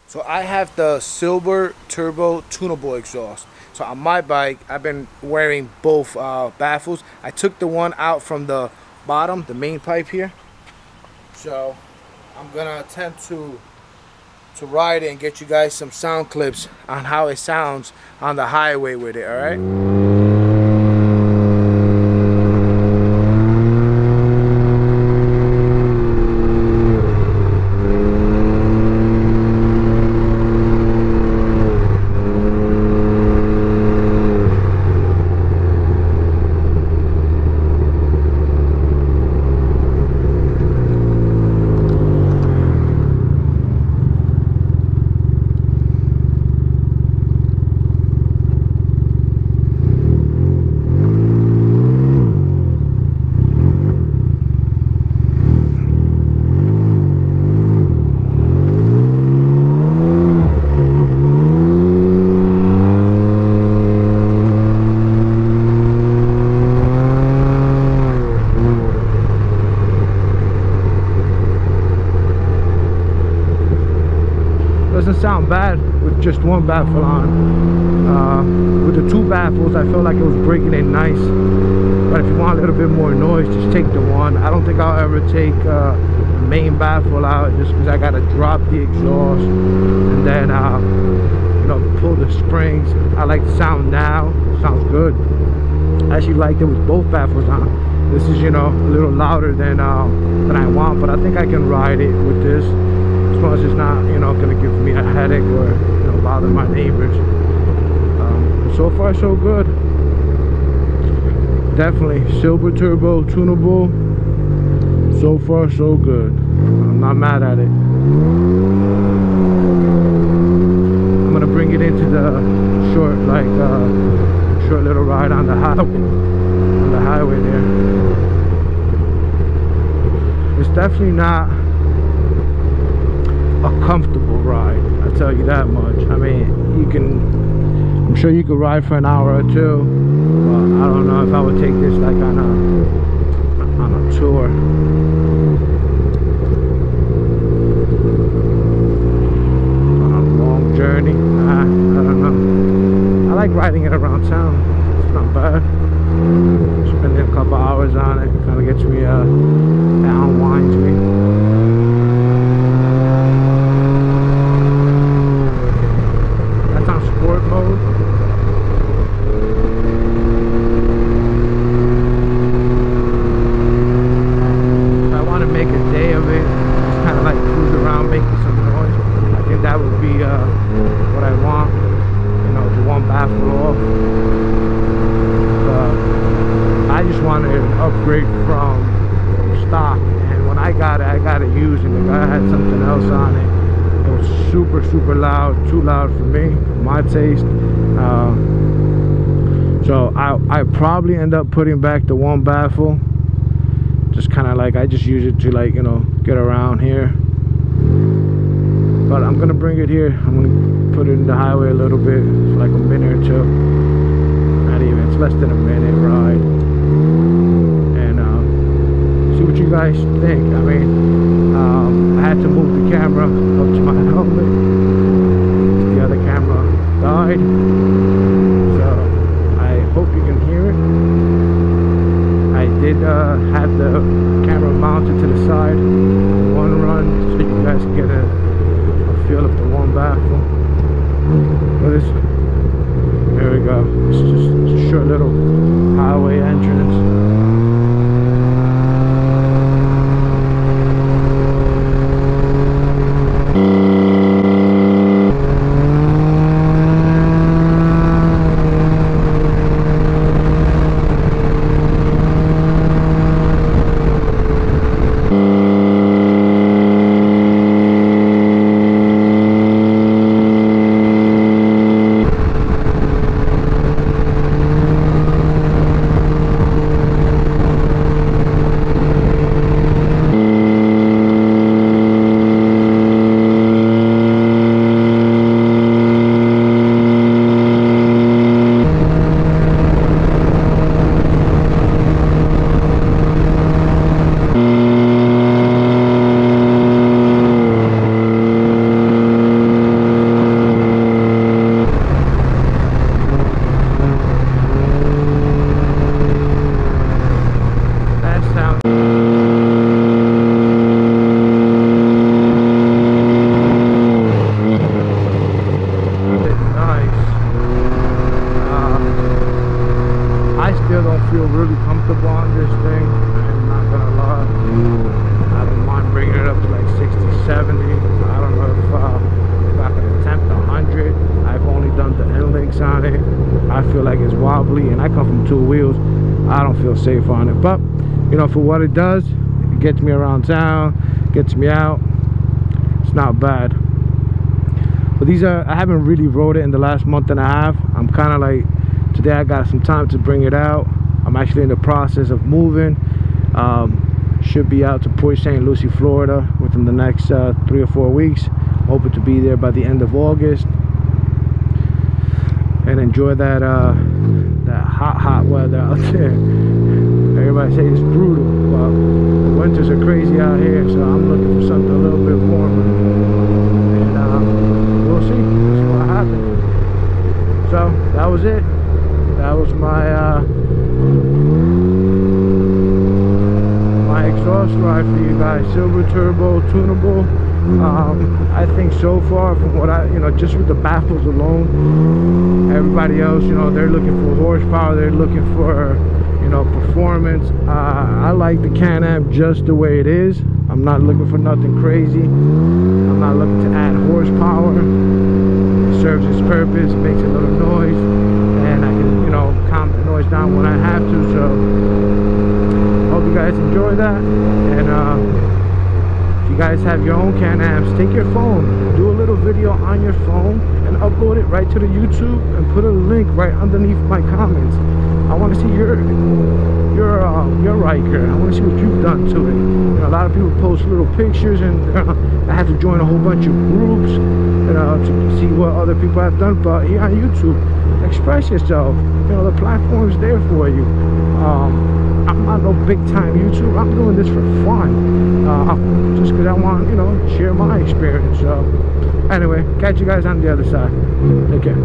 So I have the Silber Turbo Tunable exhaust. So on my bike, I've been wearing both baffles. I took the one out from the bottom, the main pipe here. So I'm gonna attempt to ride it and get you guys some sound clips on how it sounds on the highway with it, all right? Doesn't sound bad with just one baffle on. With the two baffles, I felt like it was breaking in nice. But if you want a little bit more noise, just take the one. I don't think I'll ever take the main baffle out, just because I gotta drop the exhaust and then you know, pull the springs. I like the sound now. It sounds good. I actually liked it with both baffles on. This is, you know, a little louder than I want, but I think I can ride it with this. As long as it's not, you know, gonna give me a headache or, you know, bother my neighbors. So far so good. Definitely Silber Turbo Tunable. So far so good. I'm not mad at it. I'm gonna bring it into the short, like short little ride on the highway there. It's definitely not a comfortable ride, I'll tell you that much. I mean, I'm sure you could ride for an hour or two, but I don't know if I would take this like on a tour. On a long journey. I don't know. I like riding it around town. It's not bad. Spending a couple hours on it kind of gets me, it unwinds me. Upgrade from stock, and when I got it used, and the guy had something else on it. It was super loud, too loud for me, for my taste. So I probably end up putting back the one baffle, just kind of like I just use it to, like, you know, get around here. But I'm gonna bring it here. I'm gonna put it in the highway a little bit for like a minute or two. Not even, it's less than a minute ride. See what you guys think. I mean, I had to move the camera up to my helmet. The other camera died, so I hope you can hear it. I did have the camera mounted to the side, one run, so you guys can get a feel of the one baffle. There we go. It's just a short little highway entrance. comfortable on this thing. I'm not gonna lie. I don't mind bringing it up to like 60, 70. I don't know if I can attempt 100. I've only done the end links on it. I feel like it's wobbly, and I come from 2 wheels. I don't feel safe on it, but you know, for what it does, it gets me around town, gets me out. It's not bad. But these are, I haven't really rode it in the last month and a half. I'm kind of like, today I got some time to bring it out. I'm actually in the process of moving. Should be out to Port St. Lucie, Florida within the next 3 or 4 weeks. Hoping to be there by the end of August and enjoy that that hot weather out there. Everybody say it's brutal, but the winters are crazy out here, so I'm looking for something a little bit warmer. And we'll see what happens. So that was it. That was my my exhaust ride for you guys. Silber Turbo Tunable. I think so far, from what I, you know, just with the baffles alone, everybody else, you know, they're looking for horsepower, they're looking for, you know, performance. I like the Canam just the way it is. I'm not looking for nothing crazy. I'm not looking to add horsepower. It serves its purpose, makes a little noise, and I can, you know, calm the noise down when I have to. So hope you guys enjoy that. And if you guys have your own Canams, take your phone, do a little video on your phone and upload it right to the YouTube and put a link right underneath my comments. I want to see your Ryker. I want to see what you've done to it. You know, a lot of people post little pictures, and I had to join a whole bunch of groups, you know, to see what other people have done. But here on YouTube, express yourself. You know, the platform's there for you. I'm not no big time YouTube. I'm doing this for fun, just because I want, you know, share my experience. So anyway, catch you guys on the other side. Take care.